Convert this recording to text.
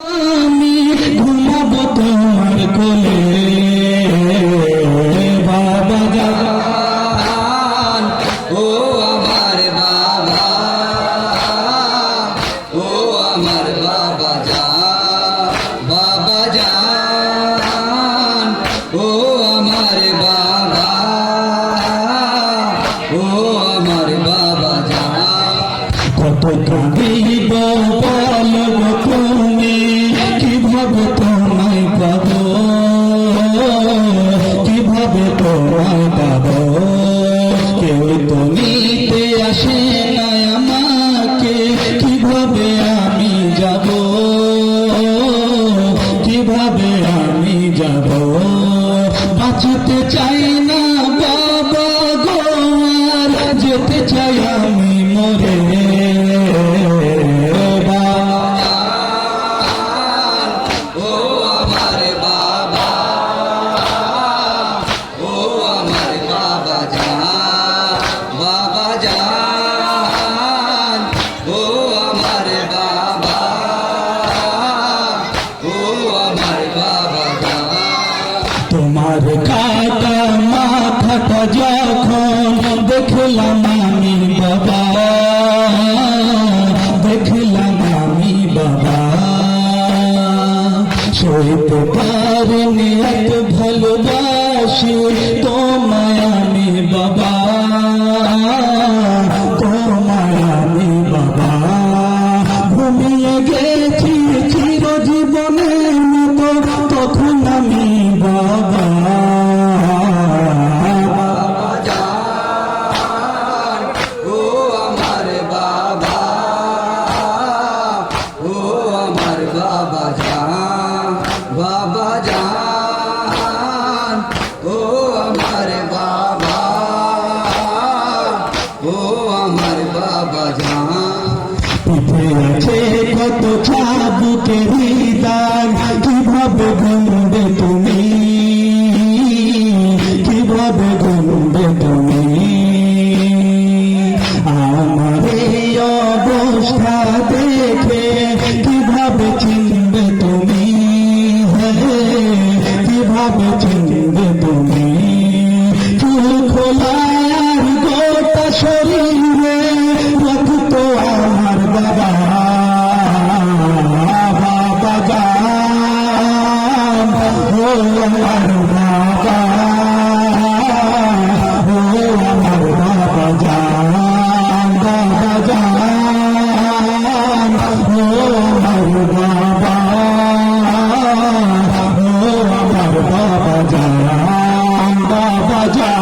আমি ঘুমাবো তোমার কোলে বাবা জান, ও আমার বাবা, ও আমার বাবা জান, বাবা জান, ও আমার বাবা, ও আমার বাবা জান। কত কাঁদিব বলব তুমি, কিভাবে তোমায় পাবো, কিভাবে তোমায় পাবো। কেউ তো নিতে আসে না আমাকে, কিভাবে আমি যাব, কিভাবে আমি যাব। বাঁচতে চাই না বাবা গো, আর যেতে চাই আমি মরে। তোমার কাটা মাথাটা যখন দেখলাম আমি বাবা, দেখলাম আমি বাবা, সইতে পারিনি এত ভালোবাসি তোমায় আমি বাবা, তোমায় আমি বাবা। ঘুমিয়ে গেছি চিরজীবনের মতো তখন আমি বাবা। বাবা জান, ও আমার বাবা, ও আমার বাবা জান। পিঠে আছে কত চাবুকের দাগ, কিভাবে গুনবে তুমি, কিভাবে গুনবে তুমি। আমার এই অবস্থা দেখে কিভাবে চিনবে তুমি, কিভাবে চিনবে তুমি। চুল খোলার গোটা শরীরে রক্ত আমার বাবা, বাবা জান, ও আমার বাবা, ও আমার বাবা জান, বাবা জান, ও আমার বাবা, ও আমার বাবা জান, বাবা জান।